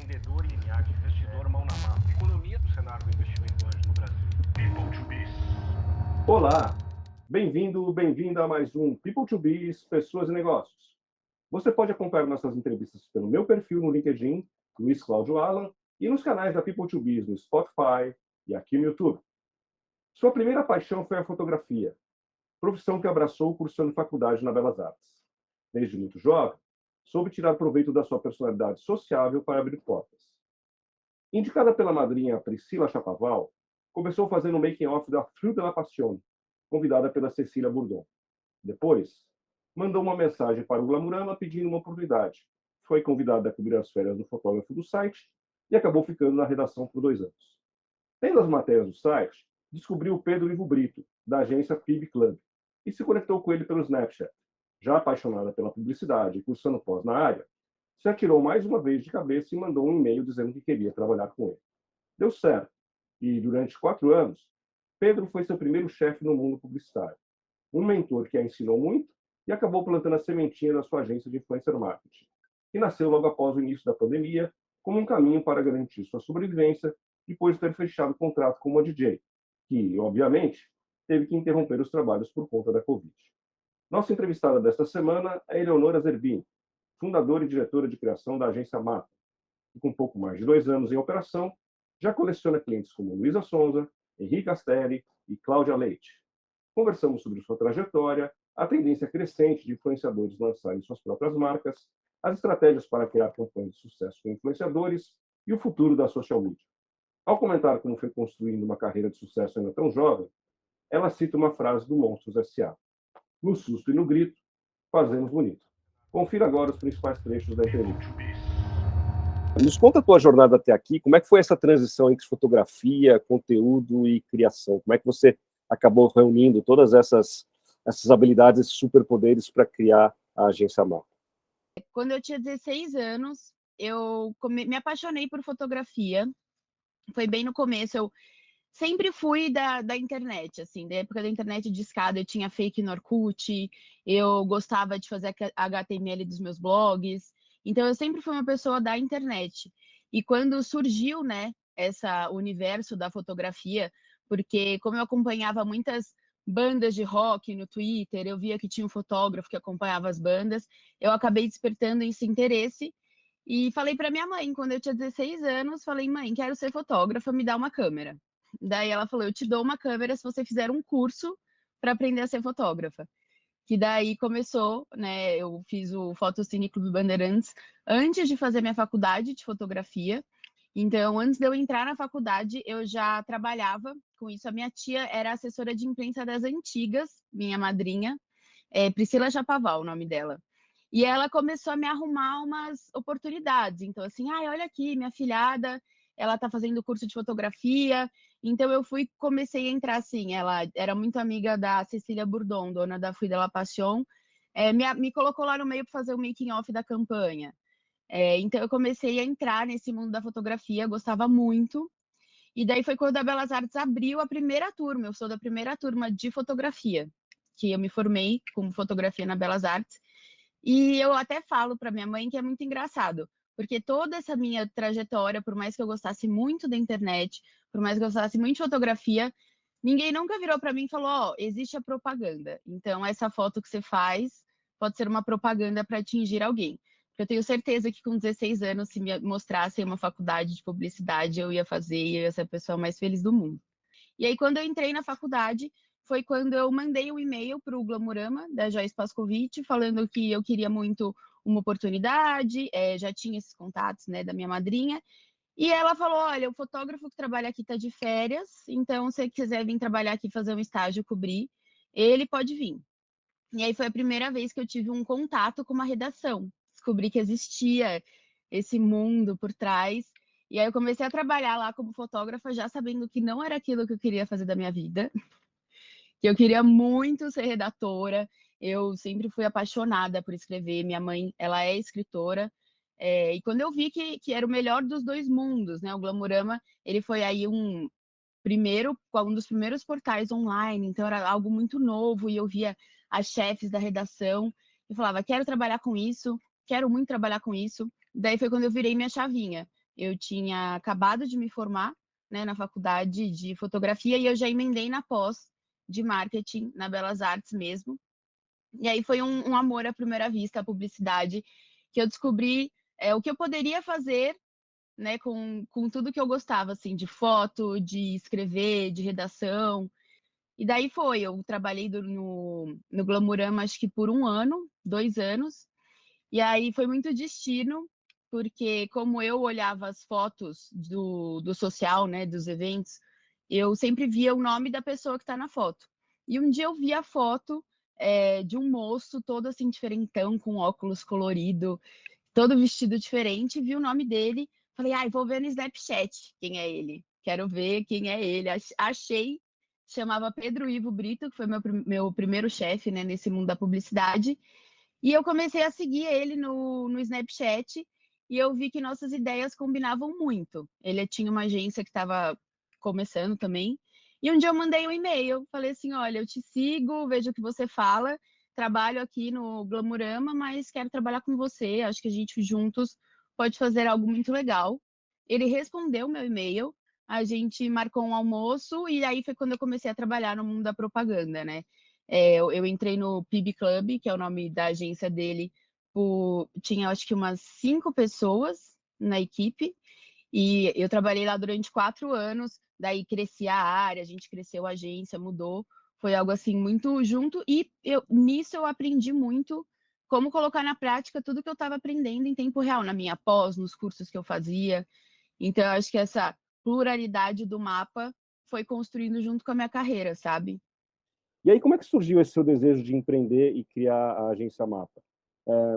empreendedor e ENIAC, investidor mão na massa. Economia do cenário do investimento anjo no Brasil. People to Biz. Olá, bem-vindo, bem-vinda a mais um People to Biz, Pessoas e Negócios. Você pode acompanhar nossas entrevistas pelo meu perfil no LinkedIn, Luiz Cláudio Alan, e nos canais da People to Biz no Spotify e aqui no YouTube. Sua primeira paixão foi a fotografia, profissão que abraçou cursando faculdade na Belas Artes. Desde muito jovem, soube tirar proveito da sua personalidade sociável para abrir portas. Indicada pela madrinha Priscila Chapaval, começou fazendo o making-off da Frio de la Passion, convidada pela Cecília Bourdon. Depois, mandou uma mensagem para o Glamurama pedindo uma oportunidade. Foi convidada a cobrir as férias do fotógrafo do site e acabou ficando na redação por 2 anos. Tendo as matérias do site, descobriu o Pedro Ivo Brito, da agência PIB Club, e se conectou com ele pelo Snapchat. Já apaixonada pela publicidade e cursando pós na área, se atirou mais uma vez de cabeça e mandou um e-mail dizendo que queria trabalhar com ele. Deu certo, e durante 4 anos, Pedro foi seu primeiro chefe no mundo publicitário. Um mentor que a ensinou muito e acabou plantando a sementinha da sua agência de influencer marketing, que nasceu logo após o início da pandemia como um caminho para garantir sua sobrevivência depois de ter fechado o contrato com uma DJ, que, obviamente, teve que interromper os trabalhos por conta da Covid. Nossa entrevistada desta semana é Eleonora Zerbini, fundadora e diretora de criação da agência Mata, que com pouco mais de 2 anos em operação, já coleciona clientes como Luísa Sonza, Henrique Castelli e Cláudia Leite. Conversamos sobre sua trajetória, a tendência crescente de influenciadores lançarem suas próprias marcas, as estratégias para criar campanhas de sucesso com influenciadores e o futuro da social media. Ao comentar como foi construindo uma carreira de sucesso ainda tão jovem, ela cita uma frase do Monstros S.A. No susto e no grito, fazemos bonito. Confira agora os principais trechos da entrevista. Nos conta a tua jornada até aqui, como é que foi essa transição entre fotografia, conteúdo e criação? Como é que você acabou reunindo todas essas habilidades, esses superpoderes para criar a agência Mata? Quando eu tinha 16 anos, eu me apaixonei por fotografia. Foi bem no começo, eu sempre fui da internet, assim, da época da internet discada, eu tinha fake no Orkut, eu gostava de fazer HTML dos meus blogs, então eu sempre fui uma pessoa da internet. E quando surgiu, né, essa universo da fotografia, porque como eu acompanhava muitas bandas de rock no Twitter, eu via que tinha um fotógrafo que acompanhava as bandas, eu acabei despertando esse interesse e falei para minha mãe, quando eu tinha 16 anos, falei: "Mãe, quero ser fotógrafa, me dá uma câmera". Daí ela falou: "Eu te dou uma câmera se você fizer um curso para aprender a ser fotógrafa". Que daí começou, né, eu fiz o Fotocine Clube Bandeirantes antes de fazer minha faculdade de fotografia. Então, antes de eu entrar na faculdade, eu já trabalhava com isso. A minha tia era assessora de imprensa das antigas, minha madrinha, Priscila Chapaval, o nome dela. E ela começou a me arrumar umas oportunidades. Então, assim, ai, olha aqui, minha filhada, ela tá fazendo curso de fotografia. Então, eu comecei a entrar assim. Ela era muito amiga da Cecília Bourdon, dona da Fui de la Passion. Me colocou lá no meio para fazer o making off da campanha. Então, eu comecei a entrar nesse mundo da fotografia, gostava muito. E daí foi quando a Belas Artes abriu a primeira turma. Eu sou da primeira turma de fotografia, que eu me formei com fotografia na Belas Artes. E eu até falo para minha mãe que é muito engraçado, porque toda essa minha trajetória, por mais que eu gostasse muito da internet, por mais que eu gostasse muito de fotografia, ninguém nunca virou para mim e falou: ó, existe a propaganda. Então, essa foto que você faz pode ser uma propaganda para atingir alguém. Eu tenho certeza que com 16 anos, se me mostrassem uma faculdade de publicidade, eu ia fazer e eu ia ser a pessoa mais feliz do mundo. E aí, quando eu entrei na faculdade, foi quando eu mandei um e-mail para o Glamurama, da Joyce Pascovitch, falando que eu queria muito uma oportunidade, já tinha esses contatos, né, da minha madrinha, e ela falou: olha, o fotógrafo que trabalha aqui está de férias, então se você quiser vir trabalhar aqui, fazer um estágio, cobrir, ele pode vir. E aí foi a primeira vez que eu tive um contato com uma redação. Descobri que existia esse mundo por trás. E aí eu comecei a trabalhar lá como fotógrafa, já sabendo que não era aquilo que eu queria fazer da minha vida, que eu queria muito ser redatora. Eu sempre fui apaixonada por escrever. Minha mãe, ela é escritora. E quando eu vi que era o melhor dos dois mundos, né? O Glamurama, ele foi aí um dos primeiros portais online, então era algo muito novo e eu via as chefes da redação e falava: quero trabalhar com isso, quero muito trabalhar com isso. Daí foi quando eu virei minha chavinha. eu tinha acabado de me formar, né, na faculdade de fotografia e eu já emendei na pós de marketing na Belas Artes mesmo. E aí foi um amor à primeira vista, a publicidade, que eu descobri o que eu poderia fazer, né, com tudo que eu gostava, assim, de foto, de escrever, de redação. E daí eu trabalhei no Glamurama acho que por 1 ano, 2 anos, e aí foi muito destino, porque como eu olhava as fotos do social, né, dos eventos, eu sempre via o nome da pessoa que está na foto. E um dia eu vi a foto de um moço todo assim diferentão, com óculos colorido, todo vestido diferente, vi o nome dele, falei, ai, vou ver no Snapchat quem é ele. Quero ver quem é ele. Achei, chamava Pedro Ivo Brito, que foi meu primeiro chefe, né, nesse mundo da publicidade. E eu comecei a seguir ele no Snapchat e eu vi que nossas ideias combinavam muito. Ele tinha uma agência que estava começando também. E um dia eu mandei um e-mail, falei assim: olha, eu te sigo, vejo o que você fala, trabalho aqui no Glamurama, mas quero trabalhar com você. Acho que a gente juntos pode fazer algo muito legal. Ele respondeu meu e-mail, a gente marcou um almoço e aí foi quando eu comecei a trabalhar no mundo da propaganda, né? Eu entrei no PIB Club, que é o nome da agência dele, tinha acho que umas 5 pessoas na equipe, e eu trabalhei lá durante 4 anos, daí cresci a área, a gente cresceu a agência, mudou, foi algo assim muito junto, e nisso eu aprendi muito como colocar na prática tudo que eu estava aprendendo em tempo real, na minha pós, nos cursos que eu fazia. Então, eu acho que essa pluralidade do mapa foi construindo junto com a minha carreira, sabe? E aí, como é que surgiu esse seu desejo de empreender e criar a agência Mapa?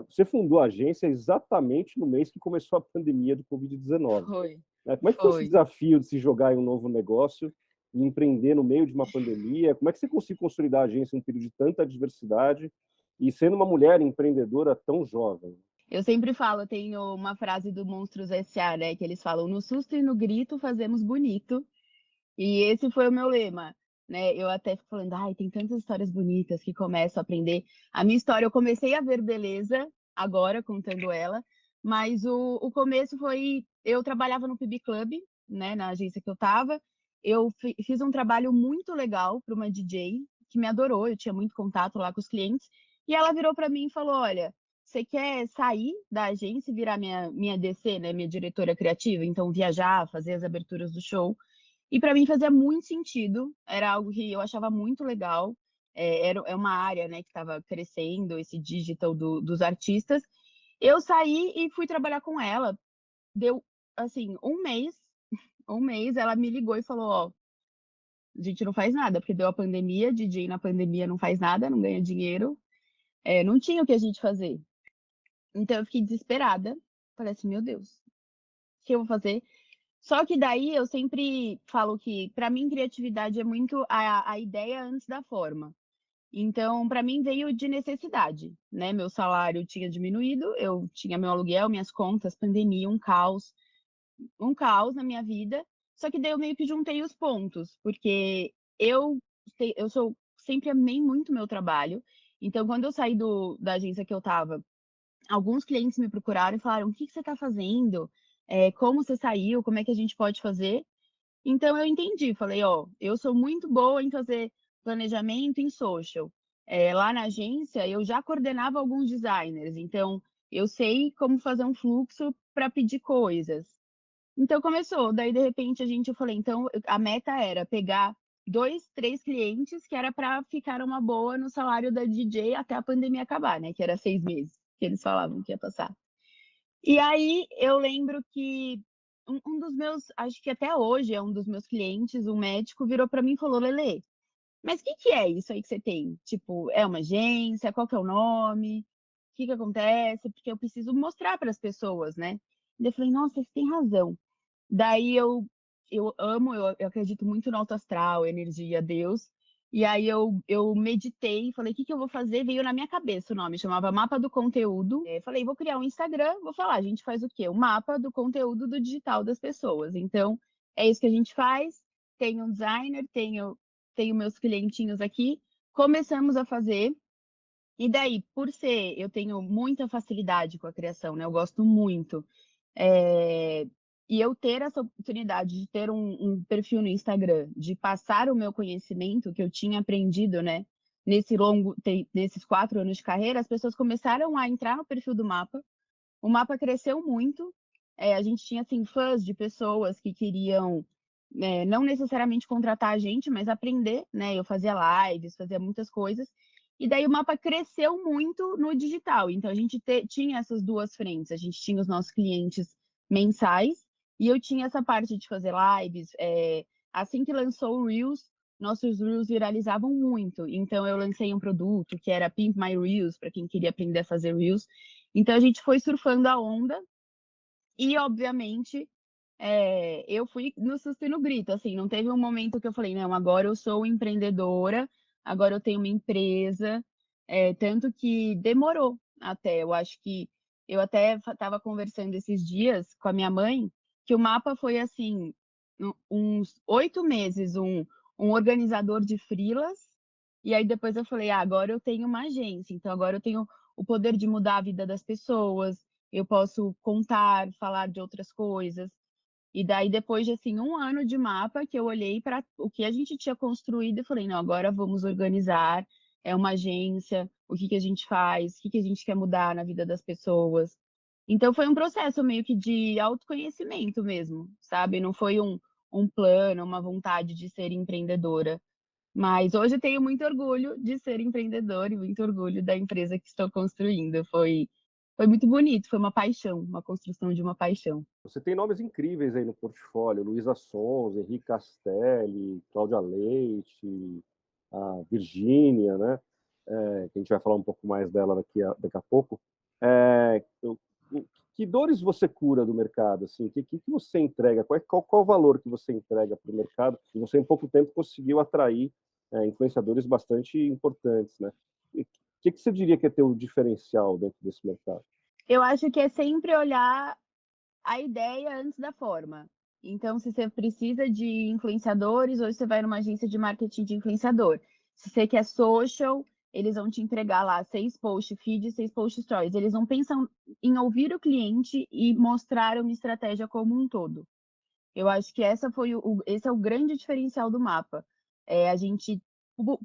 Você fundou a agência exatamente no mês que começou a pandemia do Covid-19. Foi, Né? Como é que foi esse foi. desafio de se jogar em um novo negócio e empreender no meio de uma pandemia? Como é que você conseguiu consolidar a agência em um período de tanta adversidade e sendo uma mulher empreendedora tão jovem? Eu sempre falo, tenho uma frase do Monstros S.A., né, que eles falam: "No susto e no grito fazemos bonito". E esse foi o meu lema, né? Eu até fico falando: "Ai, tem tantas histórias bonitas que começo a aprender". A minha história eu comecei a ver beleza agora contando ela, mas o começo foi eu trabalhava no PB Club, né, na agência que eu estava. Eu fiz um trabalho muito legal para uma DJ que me adorou, eu tinha muito contato lá com os clientes, e ela virou para mim e falou: "Olha, você quer sair da agência e virar minha DC, né, minha diretora criativa? Então viajar, fazer as aberturas do show". E para mim fazia muito sentido, era algo que eu achava muito legal, é uma área, né, que estava crescendo, esse digital dos artistas. Eu saí e fui trabalhar com ela, deu, assim, um mês ela me ligou e falou: "Ó, a gente não faz nada, porque deu a pandemia, DJ na pandemia não faz nada, não ganha dinheiro, não tinha o que a gente fazer". Então eu fiquei desesperada, falei assim: "Meu Deus, o que eu vou fazer?". Só que daí eu sempre falo que, para mim, criatividade é muito a ideia antes da forma. Então, para mim, veio de necessidade, né? Meu salário tinha diminuído, eu tinha meu aluguel, minhas contas, pandemia, um caos na minha vida. Só que daí eu meio que juntei os pontos, porque eu sempre amei muito meu trabalho. Então, quando eu saí da agência que eu estava, alguns clientes me procuraram e falaram: "O que que você está fazendo? Como você saiu? Como é que a gente pode fazer?". Então eu entendi, falei: "Ó, eu sou muito boa em fazer planejamento em social". Lá na agência eu já coordenava alguns designers, então eu sei como fazer um fluxo para pedir coisas. Então começou, daí de repente eu falei: "Então a meta era pegar 2, 3 clientes que era para ficar uma boa no salário da DJ até a pandemia acabar, né, que era 6 meses, que eles falavam que ia passar". E aí eu lembro que um dos meus, acho que até hoje é um dos meus clientes, um médico, virou para mim e falou: "Lelê, mas o que que é isso aí que você tem? Tipo, é uma agência? Qual que é o nome? O que que acontece? Porque eu preciso mostrar para as pessoas, né". Daí eu falei: "Nossa, você tem razão". Daí eu amo, eu acredito muito no alto astral, energia, Deus. E aí eu meditei, falei: "O que que eu vou fazer?". Veio na minha cabeça o nome, chamava Mapa do Conteúdo. Falei: "Vou criar um Instagram, vou falar, a gente faz o quê? O mapa do conteúdo do digital das pessoas". Então, é isso que a gente faz. Tenho um designer, tenho meus clientinhos aqui, começamos a fazer. E daí, eu tenho muita facilidade com a criação, né, eu gosto muito. Eh, E eu ter essa oportunidade de ter um perfil no Instagram, de passar o meu conhecimento que eu tinha aprendido, né, nesses 4 anos de carreira, as pessoas começaram a entrar no perfil do Mapa. O Mapa cresceu muito, a gente tinha, assim, fãs de pessoas que queriam, não necessariamente contratar a gente, mas aprender, né, eu fazia lives, fazia muitas coisas, e daí o Mapa cresceu muito no digital, então a gente tinha essas 2 frentes, a gente tinha os nossos clientes mensais, e eu tinha essa parte de fazer lives, assim que lançou o Reels, nossos Reels viralizavam muito, então eu lancei um produto que era Pimp My Reels, para quem queria aprender a fazer Reels, então a gente foi surfando a onda e, obviamente, eu fui no susto e no grito, assim, não teve um momento que eu falei: "Não, agora eu sou empreendedora, agora eu tenho uma empresa", tanto que demorou até. Eu acho que eu até estava conversando esses dias com a minha mãe, que o Mapa foi, assim, uns 8 meses um organizador de freelas, e aí depois eu falei: "Ah, agora eu tenho uma agência, então agora eu tenho o poder de mudar a vida das pessoas, eu posso contar, falar de outras coisas". E daí depois de, assim, 1 ano de Mapa, que eu olhei para o que a gente tinha construído e falei: "Não, agora vamos organizar, é uma agência, o que que a gente faz, o que que a gente quer mudar na vida das pessoas". Então foi um processo meio que de autoconhecimento mesmo, sabe, não foi um plano, uma vontade de ser empreendedora. Mas hoje eu tenho muito orgulho de ser empreendedora e muito orgulho da empresa que estou construindo. Foi muito bonito, foi uma paixão, uma construção de uma paixão. Você tem nomes incríveis aí no portfólio, Luísa Sons, Henrique Castelli, Cláudia Leite, a Virgínia, né? Que a gente vai falar um pouco mais dela daqui a pouco. Que dores você cura do mercado? Assim, que você entrega? Qual o valor que você entrega para o mercado? E você, em pouco tempo, conseguiu atrair influenciadores bastante importantes, né? O que você diria que é teu diferencial dentro desse mercado? Eu acho que é sempre olhar a ideia antes da forma. Então, se você precisa de influenciadores, hoje você vai numa agência de marketing de influenciador. Se você quer social, eles vão te entregar lá 6 post feed, 6 post stories. Eles não pensam em ouvir o cliente e mostrar uma estratégia como um todo. Eu acho que esse é o grande diferencial do Mapa. A gente,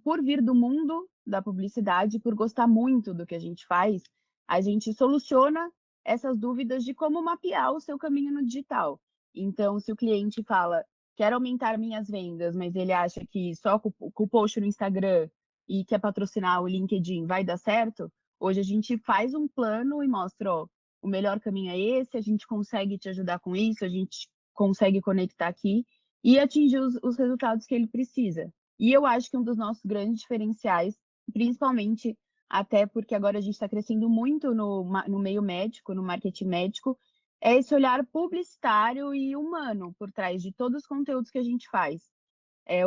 por vir do mundo da publicidade, por gostar muito do que a gente faz, a gente soluciona essas dúvidas de como mapear o seu caminho no digital. Então, se o cliente fala: "Quero aumentar minhas vendas", mas ele acha que só com o post no Instagram e quer patrocinar o LinkedIn vai dar certo, hoje a gente faz um plano e mostra: "Ó, o melhor caminho é esse, a gente consegue te ajudar com isso, a gente consegue conectar aqui e atingir os resultados que ele precisa". E eu acho que um dos nossos grandes diferenciais, principalmente até porque agora a gente está crescendo muito no meio médico, no marketing médico, é esse olhar publicitário e humano por trás de todos os conteúdos que a gente faz.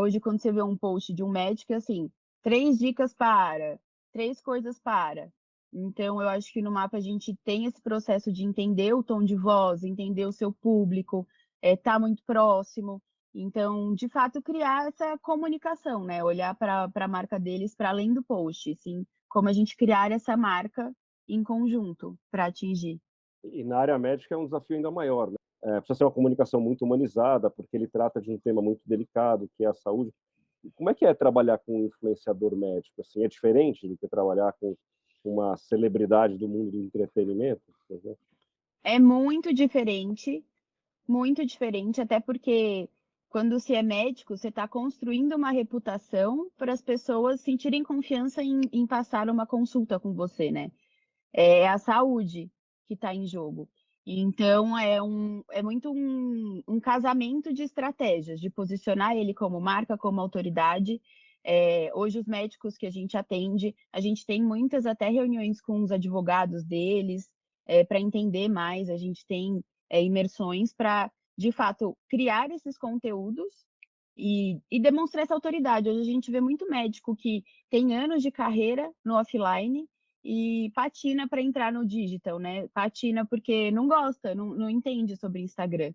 Hoje, quando você vê um post de um médico, é assim: 3 dicas para, 3 coisas para. Então eu acho que no Mapa a gente tem esse processo de entender o tom de voz, entender o seu público, tá muito próximo. Então, de fato, criar essa comunicação, né, olhar para a marca deles para além do post, assim, como a gente criar essa marca em conjunto para atingir. E na área médica é um desafio ainda maior, né? Precisa ser uma comunicação muito humanizada, porque ele trata de um tema muito delicado, que é a saúde. Como é que é trabalhar com um influenciador médico? Assim, é diferente do que trabalhar com uma celebridade do mundo do entretenimento, por exemplo? É muito diferente, até porque quando se é médico, você está construindo uma reputação para as pessoas sentirem confiança em passar uma consulta com você, né. É a saúde que está em jogo. Então é muito um casamento de estratégias, de posicionar ele como marca, como autoridade. Hoje os médicos que a gente tem muitas até reuniões com os advogados deles, para entender mais, a gente tem, imersões para, de fato, criar esses conteúdos e demonstrar essa autoridade. Hoje a gente vê muito médico que tem anos de carreira no offline e patina para entrar no digital, né, patina porque não gosta, não entende sobre Instagram.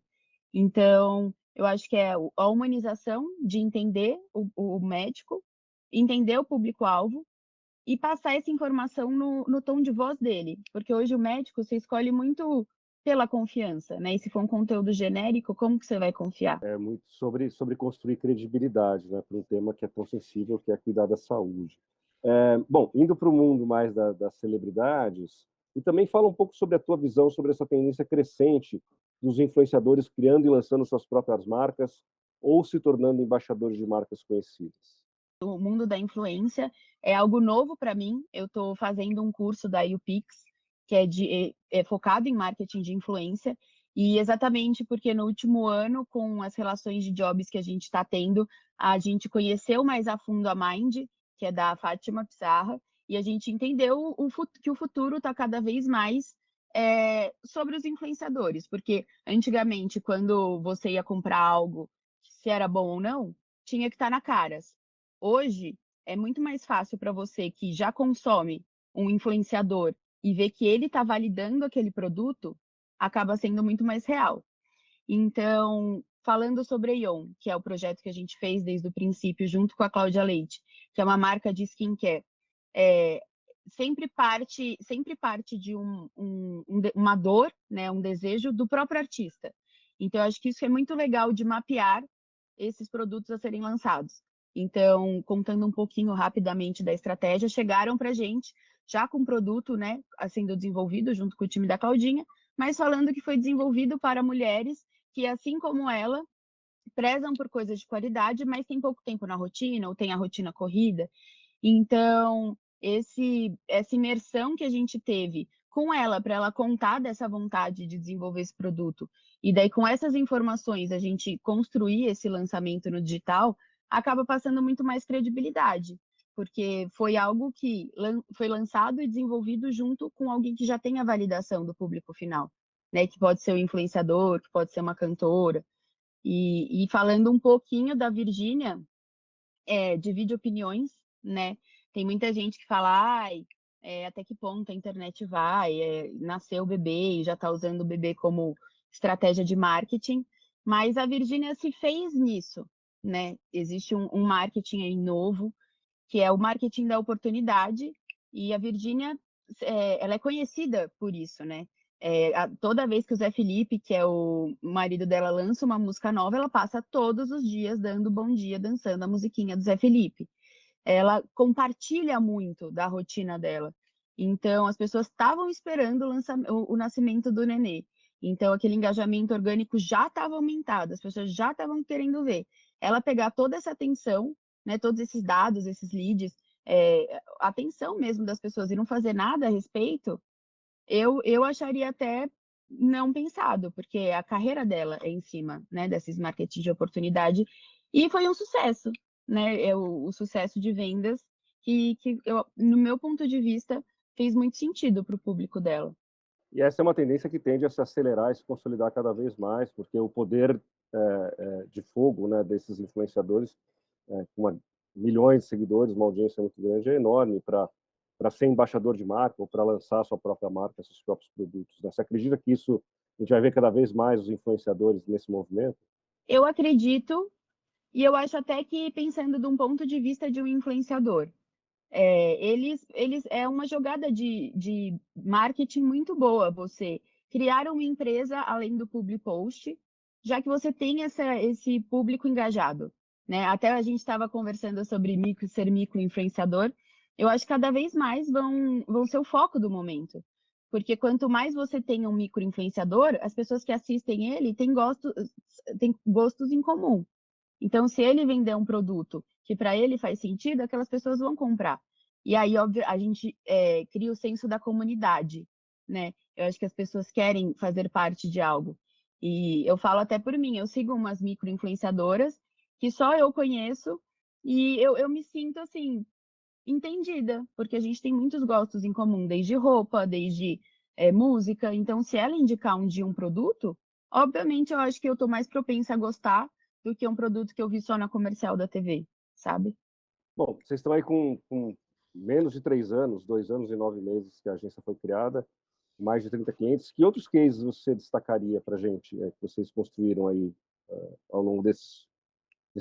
Então, eu acho que é a humanização de entender o médico, entender o público-alvo e passar essa informação no tom de voz dele, porque hoje o médico você escolhe muito, pela confiança, né? E se for um conteúdo genérico, como que você vai confiar? É muito sobre construir credibilidade, né, para um tema que é tão sensível, que é cuidar da saúde. Bom, indo para o mundo mais das celebridades, e também fala um pouco sobre a tua visão sobre essa tendência crescente dos influenciadores criando e lançando suas próprias marcas ou se tornando embaixadores de marcas conhecidas. O mundo da influência é algo novo para mim. Eu estou fazendo um curso da UPix, que é focado em marketing de influência, e exatamente porque no último ano, com as relações de jobs que a gente está tendo, a gente conheceu mais a fundo a Mind, que é da Fátima Pissarra, e a gente entendeu que o futuro está cada vez mais sobre os influenciadores, porque antigamente, quando você ia comprar algo, se era bom ou não, tinha que estar na Caras. Hoje, é muito mais fácil para você que já consome um influenciador e ver que ele está validando aquele produto, acaba sendo muito mais real. Então, falando sobre a Ion, que é o projeto que a gente fez desde o princípio, junto com a Cláudia Leite, que é uma marca de skincare, é, sempre parte de uma dor, né, um desejo do próprio artista. Então, eu acho que isso é muito legal de mapear esses produtos a serem lançados. Então, contando um pouquinho rapidamente da estratégia, chegaram para a gente já com o produto, né, sendo desenvolvido junto com o time da Claudinha, mas falando que foi desenvolvido para mulheres que, assim como ela, prezam por coisas de qualidade, mas tem pouco tempo na rotina, ou tem a rotina corrida. Então, essa imersão que a gente teve com ela, para ela contar dessa vontade de desenvolver esse produto, e daí com essas informações a gente construir esse lançamento no digital, acaba passando muito mais credibilidade, porque foi algo que foi lançado e desenvolvido junto com alguém que já tem a validação do público final, né? Que pode ser um influenciador, que pode ser uma cantora. E falando um pouquinho da Virgínia, divide opiniões, né? Tem muita gente que fala, ai, até que ponto a internet vai, nasceu o bebê e já está usando o bebê como estratégia de marketing, mas a Virgínia se fez nisso, né? Existe um marketing aí novo, que é o marketing da oportunidade, e a Virgínia, ela é conhecida por isso, né? Toda vez que o Zé Felipe, que é o marido dela, lança uma música nova, ela passa todos os dias dando bom dia, dançando a musiquinha do Zé Felipe. Ela compartilha muito da rotina dela. Então, as pessoas estavam esperando o nascimento do nenê. Então, aquele engajamento orgânico já estava aumentado, as pessoas já estavam querendo ver. Ela pegar toda essa atenção, né, todos esses dados, esses leads, a atenção mesmo das pessoas e não fazer nada a respeito, eu acharia até não pensado, porque a carreira dela é em cima, né, desses marketing de oportunidade, e foi um sucesso, né, o sucesso de vendas que eu, no meu ponto de vista, fez muito sentido para o público dela. E essa é uma tendência que tende a se acelerar e se consolidar cada vez mais, porque o poder de fogo, né, desses influenciadores, com milhões de seguidores, uma audiência muito grande, é enorme para ser embaixador de marca ou para lançar sua própria marca, seus próprios produtos. Né? Você acredita que isso a gente vai ver cada vez mais os influenciadores nesse movimento? Eu acredito, e eu acho até que pensando de um ponto de vista de um influenciador, eles é uma jogada de marketing muito boa você criar uma empresa além do public post, já que você tem esse público engajado, né? Até a gente estava conversando sobre ser micro-influenciador, eu acho que cada vez mais vão ser o foco do momento. Porque quanto mais você tem um micro-influenciador, as pessoas que assistem ele têm gostos em comum. Então, se ele vender um produto que para ele faz sentido, aquelas pessoas vão comprar. E aí, óbvio, a gente cria o senso da comunidade, né? Eu acho que as pessoas querem fazer parte de algo. E eu falo até por mim, eu sigo umas micro-influenciadoras que só eu conheço e eu me sinto, assim, entendida, porque a gente tem muitos gostos em comum, desde roupa, desde música. Então, se ela indicar um dia um produto, obviamente eu acho que eu estou mais propensa a gostar do que um produto que eu vi só na comercial da TV, sabe? Bom, vocês estão aí com menos de 3 anos, 2 anos e 9 meses que a agência foi criada, mais de 30 clientes. Que outros cases você destacaria para a gente, que vocês construíram aí ao longo desse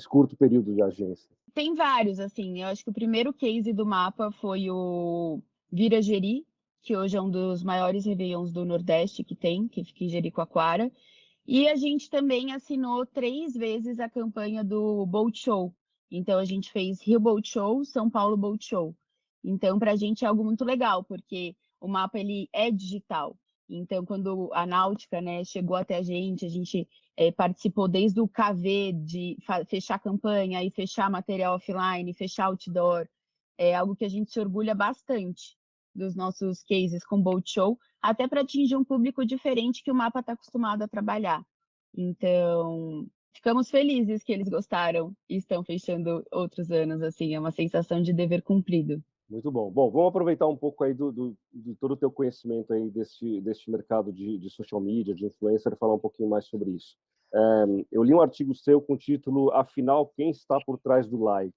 curto período de agência? Tem vários, assim. Eu acho que o primeiro case do mapa foi o Virageri, que hoje é um dos maiores réveillons do Nordeste que tem, que fica em Jericoacoara. E a gente também assinou 3 vezes a campanha do Boat Show. Então, a gente fez Rio Boat Show, São Paulo Boat Show. Então, para a gente é algo muito legal, porque o mapa ele é digital. Então, quando a Náutica, né, chegou até a gente participou desde o KV, de fechar campanha e fechar material offline, fechar outdoor. É algo que a gente se orgulha bastante dos nossos cases com Boat Show, até para atingir um público diferente que o mapa está acostumado a trabalhar. Então, ficamos felizes que eles gostaram e estão fechando outros anos, assim, é uma sensação de dever cumprido. Muito bom. Bom, vamos aproveitar um pouco aí de todo o teu conhecimento aí deste mercado de social media, de influencer, e falar um pouquinho mais sobre isso. Eu li um artigo seu com o título Afinal, quem está por trás do like?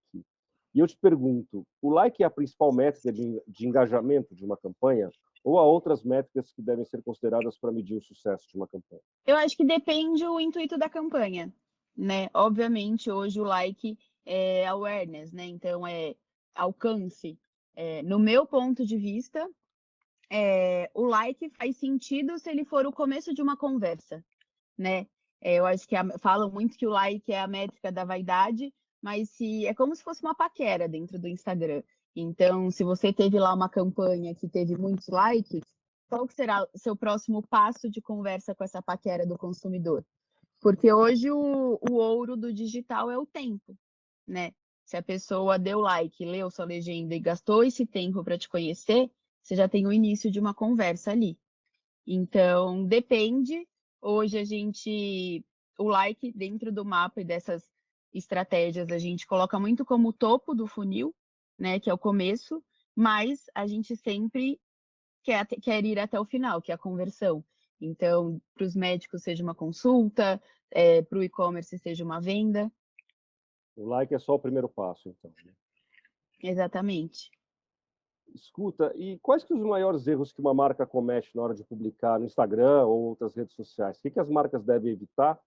E eu te pergunto, o like é a principal métrica de engajamento de uma campanha ou há outras métricas que devem ser consideradas para medir o sucesso de uma campanha? Eu acho que depende o intuito da campanha, né? Obviamente, hoje o like é awareness, né? Então, é alcance. No meu ponto de vista, o like faz sentido se ele for o começo de uma conversa, né? Eu acho que falam muito que o like é a métrica da vaidade, mas é como se fosse uma paquera dentro do Instagram. Então, se você teve lá uma campanha que teve muitos likes, qual que será o seu próximo passo de conversa com essa paquera do consumidor? Porque hoje o ouro do digital é o tempo, né? Se a pessoa deu like, leu sua legenda e gastou esse tempo para te conhecer, você já tem o início de uma conversa ali. Então, depende. Hoje o like dentro do mapa e dessas estratégias, a gente coloca muito como topo do funil, né, que é o começo, mas a gente sempre quer ir até o final, que é a conversão. Então, para os médicos seja uma consulta, para o e-commerce seja uma venda. O like é só o primeiro passo, então, né? Exatamente. Escuta, e quais que os maiores erros que uma marca comete na hora de publicar no Instagram ou outras redes sociais? O que as marcas devem evitar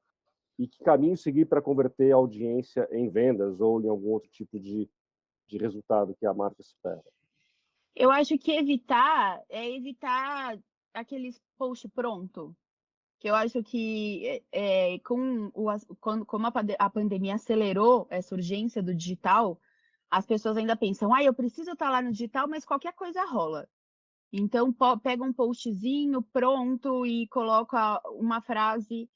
e que caminho seguir para converter a audiência em vendas ou em algum outro tipo de resultado que a marca espera? Eu acho que evitar aqueles post pronto, que eu acho que como a pandemia acelerou essa urgência do digital, as pessoas ainda pensam, eu preciso estar lá no digital, mas qualquer coisa rola. Então, pega um postzinho pronto e coloca uma frase.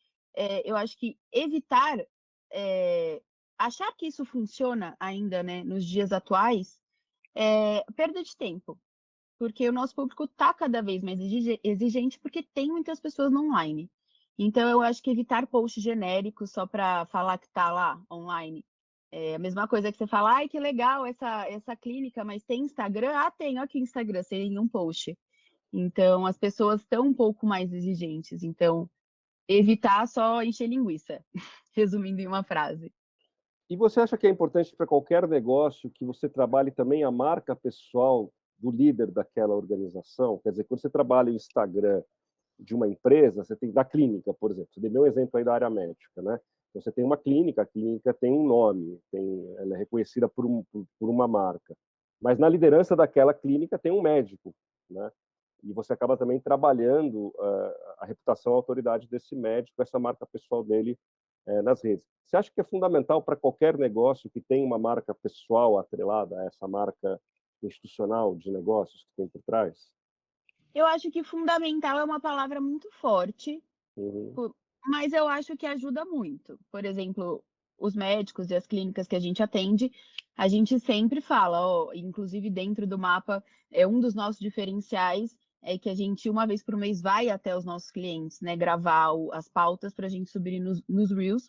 Eu acho que evitar achar que isso funciona ainda, né, nos dias atuais, perda de tempo. Porque o nosso público está cada vez mais exigente porque tem muitas pessoas no online. Então, eu acho que evitar posts genéricos só para falar que está lá online. É a mesma coisa que você fala, ai, que legal essa clínica, mas tem Instagram? Ah, tem, aqui Instagram, sem um post. Então, as pessoas estão um pouco mais exigentes. Então, evitar só encher linguiça, resumindo em uma frase. E você acha que é importante para qualquer negócio que você trabalhe também a marca pessoal do líder daquela organização? Quer dizer, quando você trabalha o Instagram de uma empresa, você tem da clínica, por exemplo. Você deu meu exemplo aí da área médica, né? Então, você tem uma clínica, a clínica tem um nome, ela é reconhecida por uma marca. Mas na liderança daquela clínica tem um médico, né? E você acaba também trabalhando a reputação, a autoridade desse médico, essa marca pessoal dele nas redes. Você acha que é fundamental para qualquer negócio que tenha uma marca pessoal atrelada a essa marca institucional de negócios que tem por trás? Eu acho que fundamental é uma palavra muito forte, Uhum. mas eu acho que ajuda muito. Por exemplo, os médicos e as clínicas que a gente atende, a gente sempre fala, inclusive dentro do mapa, um dos nossos diferenciais é que a gente, uma vez por mês, vai até os nossos clientes, né, gravar as pautas para a gente subir nos Reels,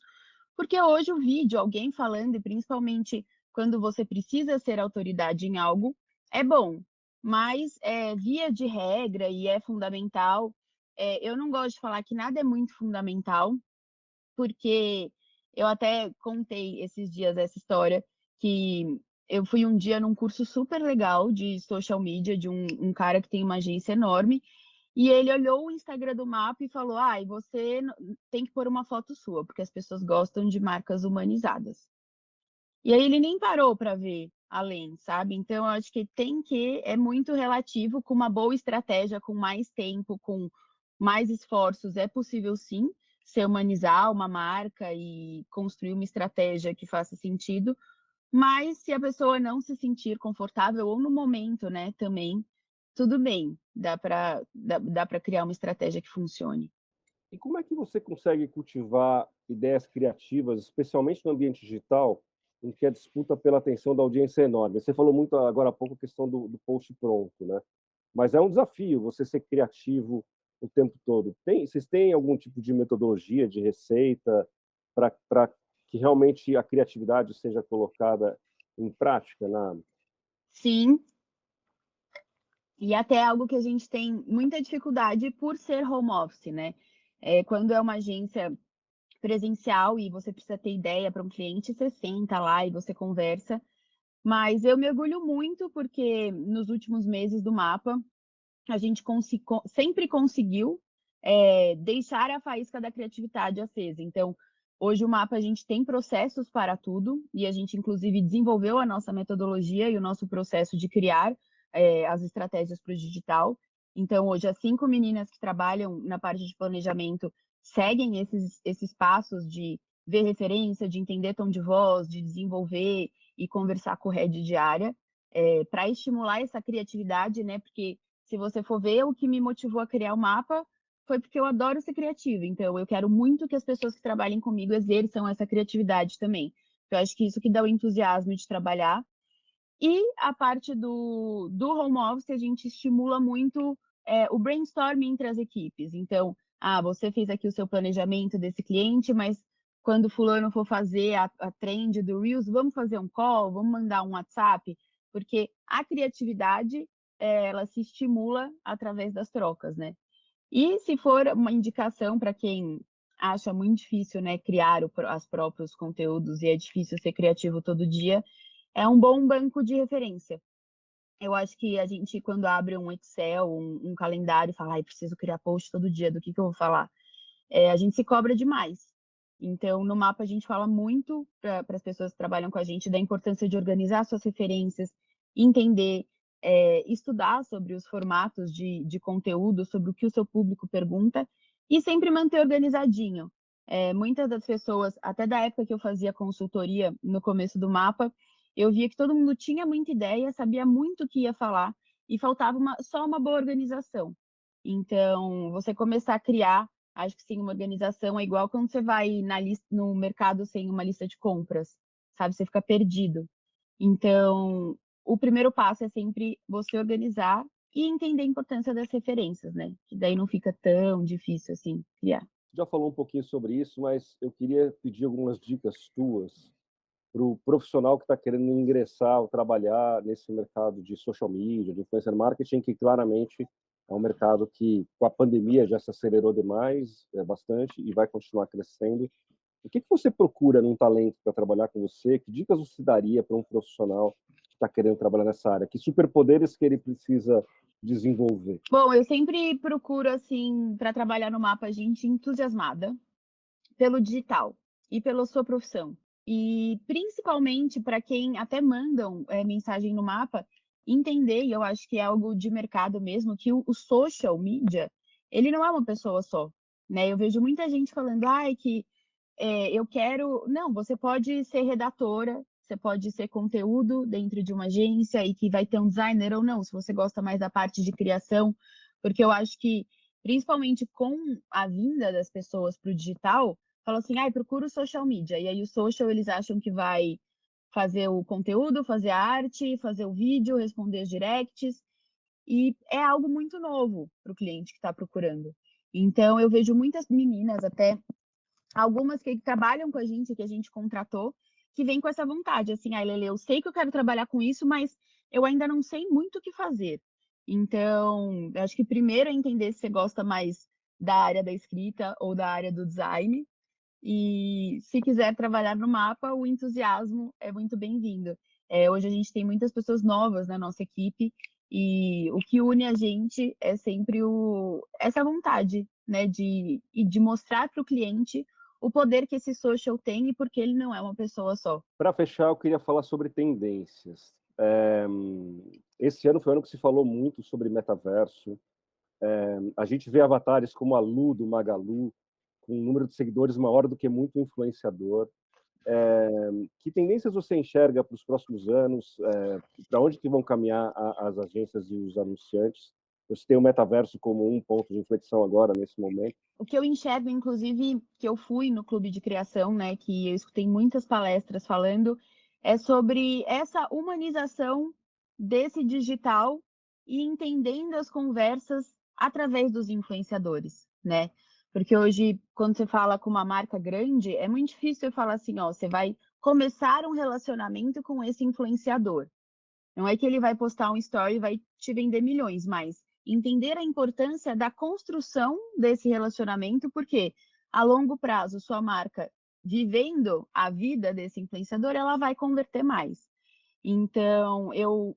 porque hoje o vídeo, alguém falando, e principalmente quando você precisa ser autoridade em algo, é bom, mas via de regra e é fundamental. Eu não gosto de falar que nada é muito fundamental, porque eu até contei esses dias essa história, que eu fui um dia num curso super legal de social media, de um cara que tem uma agência enorme, e ele olhou o Instagram do Mapa e falou, e você tem que pôr uma foto sua, porque as pessoas gostam de marcas humanizadas. E aí ele nem parou para ver além, sabe? Então, eu acho que é muito relativo, com uma boa estratégia, com mais tempo, com mais esforços, é possível sim se humanizar uma marca e construir uma estratégia que faça sentido, mas se a pessoa não se sentir confortável, ou no momento, né, também, tudo bem, dá para criar uma estratégia que funcione. E como é que você consegue cultivar ideias criativas, especialmente no ambiente digital, em que a disputa pela atenção da audiência é enorme? Você falou muito agora há pouco a questão do post pronto, né? Mas é um desafio você ser criativo o tempo todo. Vocês têm algum tipo de metodologia, de receita, para que realmente a criatividade seja colocada em prática? Sim, e até algo que a gente tem muita dificuldade por ser home office, né? Quando é uma agência presencial e você precisa ter ideia para um cliente, você senta lá e você conversa. Mas eu me orgulho muito porque nos últimos meses do Mapa, a gente sempre conseguiu deixar a faísca da criatividade acesa. Então, hoje o Mapa a gente tem processos para tudo e a gente inclusive desenvolveu a nossa metodologia e o nosso processo de criar as estratégias para o digital. Então, hoje as 5 meninas que trabalham na parte de planejamento seguem esses passos de ver referência, de entender tom de voz, de desenvolver e conversar com o head de área, para estimular essa criatividade, né? Porque se você for ver, o que me motivou a criar o mapa foi porque eu adoro ser criativa. Então, eu quero muito que as pessoas que trabalhem comigo exerçam essa criatividade também. Eu acho que isso que dá o entusiasmo de trabalhar. E a parte do home office, a gente estimula muito o brainstorming entre as equipes. Então, você fez aqui o seu planejamento desse cliente, mas quando o fulano for fazer a trend do Reels, vamos fazer um call, vamos mandar um WhatsApp, porque a criatividade, ela se estimula através das trocas, né? E se for uma indicação para quem acha muito difícil, né, criar os próprios conteúdos e é difícil ser criativo todo dia, é um bom banco de referência. Eu acho que a gente, quando abre um Excel, um calendário, fala, ai, preciso criar post todo dia, do que eu vou falar? A gente se cobra demais. Então, no mapa, a gente fala muito para as pessoas que trabalham com a gente da importância de organizar suas referências, entender, estudar sobre os formatos de conteúdo, sobre o que o seu público pergunta, e sempre manter organizadinho. Muitas das pessoas, até da época que eu fazia consultoria no começo do mapa, eu via que todo mundo tinha muita ideia, sabia muito o que ia falar, e faltava só uma boa organização. Então, você começar a criar, acho que sim, uma organização é igual quando você vai no mercado sem uma lista de compras, sabe? Você fica perdido. Então, o primeiro passo é sempre você organizar e entender a importância das referências, né? Que daí não fica tão difícil assim criar. Já falou um pouquinho sobre isso, mas eu queria pedir algumas dicas tuas para o profissional que está querendo ingressar ou trabalhar nesse mercado de social media, de influencer marketing, que claramente é um mercado que, com a pandemia, já se acelerou demais, bastante, e vai continuar crescendo. O que você procura num talento para trabalhar com você? Que dicas você daria para um profissional que está querendo trabalhar nessa área? Que superpoderes que ele precisa desenvolver? Bom, eu sempre procuro, assim, para trabalhar no mapa, gente entusiasmada pelo digital e pela sua profissão. E principalmente para quem até mandam mensagem no mapa, entender, e eu acho que é algo de mercado mesmo, que o social media, ele não é uma pessoa só, né? Eu vejo muita gente falando, ai, que eu quero. Não, você pode ser redatora, você pode ser conteúdo dentro de uma agência e que vai ter um designer ou não, se você gosta mais da parte de criação, porque eu acho que, principalmente com a vinda das pessoas para o digital, falam assim, ai, procura o social media. E aí o social eles acham que vai fazer o conteúdo, fazer a arte, fazer o vídeo, responder os directs, e é algo muito novo para o cliente que está procurando. Então, eu vejo muitas meninas até algumas que trabalham com a gente, que a gente contratou, que vêm com essa vontade, assim, ai, Lele, eu sei que eu quero trabalhar com isso, mas eu ainda não sei muito o que fazer. Então, eu acho que primeiro é entender se você gosta mais da área da escrita ou da área do design. E se quiser trabalhar no mapa, o entusiasmo é muito bem-vindo. Hoje a gente tem muitas pessoas novas na nossa equipe e o que une a gente é sempre essa vontade, né, de mostrar para o cliente o poder que esse social tem e porque ele não é uma pessoa só. Para fechar, eu queria falar sobre tendências. Esse ano foi um ano que se falou muito sobre metaverso. A gente vê avatares como a Lu, do Magalu, com um número de seguidores maior do que muito influenciador. Que tendências você enxerga para os próximos anos? Para onde que vão caminhar as agências e os anunciantes? Você tem o metaverso como um ponto de inflexão agora, nesse momento? O que eu enxergo, inclusive, que eu fui no Clube de Criação, né, que eu escutei muitas palestras falando, é sobre essa humanização desse digital e entendendo as conversas através dos influenciadores, né? Porque hoje, quando você fala com uma marca grande, é muito difícil eu falar assim, ó, você vai começar um relacionamento com esse influenciador. Não é que ele vai postar um story e vai te vender milhões, mas entender a importância da construção desse relacionamento, porque a longo prazo, sua marca vivendo a vida desse influenciador, ela vai converter mais. Então, eu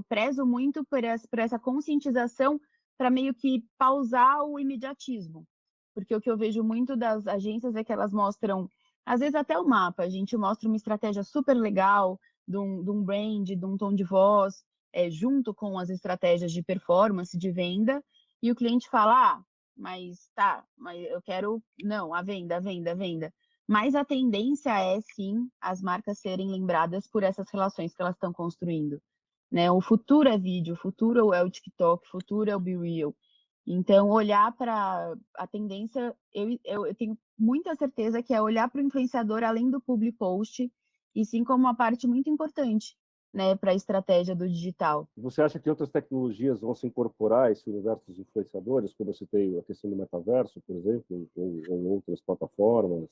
prezo muito por essa conscientização para meio que pausar o imediatismo. Porque o que eu vejo muito das agências é que elas mostram, às vezes até o mapa, a gente mostra uma estratégia super legal, de um brand, de um tom de voz, junto com as estratégias de performance, de venda, e o cliente fala, mas eu quero, não, a venda. Mas a tendência é, sim, as marcas serem lembradas por essas relações que elas estão construindo, né? O futuro é vídeo, o futuro é o TikTok, o futuro é o Be Real. Então, olhar para a tendência, eu tenho muita certeza que é olhar para o influenciador além do public post, e sim como uma parte muito importante, né, para a estratégia do digital. Você acha que outras tecnologias vão se incorporar a esse universo dos influenciadores, como você tem a questão do metaverso, por exemplo, ou outras plataformas?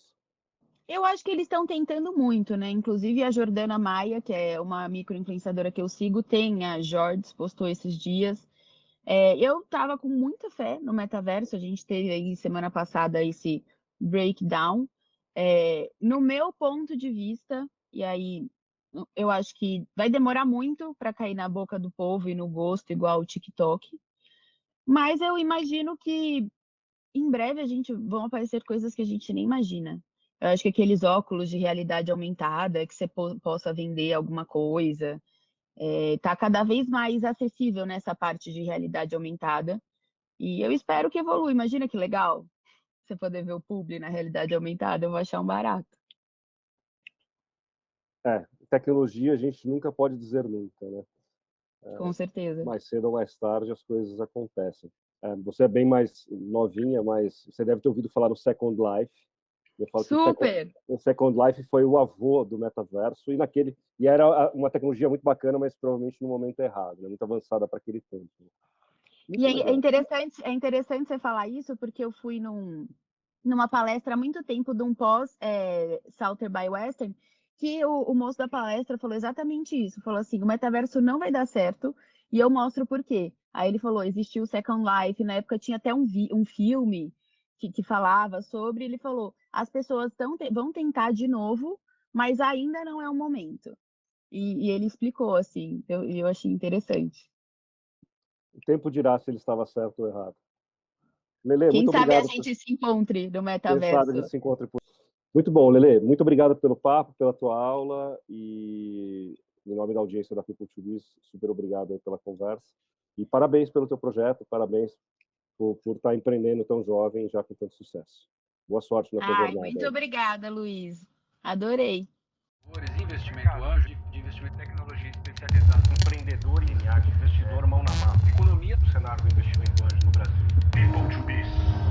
Eu acho que eles estão tentando muito, né? Inclusive a Jordana Maia, que é uma micro-influenciadora que eu sigo, tem a Jords, postou esses dias. Eu estava com muita fé no metaverso, a gente teve aí semana passada esse breakdown. No meu ponto de vista, e aí eu acho que vai demorar muito para cair na boca do povo e no gosto igual o TikTok, mas eu imagino que em breve vão aparecer coisas que a gente nem imagina. Eu acho que aqueles óculos de realidade aumentada, que você possa vender alguma coisa, tá cada vez mais acessível nessa parte de realidade aumentada. E eu espero que evolua. Imagina que legal você poder ver o publi na realidade aumentada, eu vou achar um barato. Tecnologia a gente nunca pode dizer nunca, né? Com certeza. Mais cedo ou mais tarde as coisas acontecem. Você é bem mais novinha, mas você deve ter ouvido falar no Second Life. Eu falo Super! Que o Second Life foi o avô do metaverso e era uma tecnologia muito bacana, mas provavelmente no momento errado, né? Muito avançada para aquele tempo. E é interessante você falar isso, porque eu fui numa palestra há muito tempo de um pós Southern by Western, que o moço da palestra falou exatamente isso. Falou assim, o metaverso não vai dar certo, e eu mostro por quê. Aí ele falou, existiu o Second Life, na época tinha até um filme que falava sobre, ele falou, as pessoas vão tentar de novo, mas ainda não é o momento. E ele explicou, assim, eu achei interessante. O tempo dirá se ele estava certo ou errado. Lelê, Quem muito sabe obrigado. a gente se encontre no Quem metaverso. sabe a gente se encontre por... Muito bom, Lelê. Muito obrigado pelo papo, pela tua aula e, em nome da audiência da People to Biz, super obrigado pela conversa. E parabéns pelo teu projeto, parabéns por estar empreendendo tão jovem já com tanto sucesso. Boa sorte na tua jornada. Muito obrigada, Luiz. Adorei. Investimento anjo, de investimento em tecnologia especializada, empreendedor linear, investidor mão na massa. Economia do cenário do investimento anjo no Brasil. People to Biz.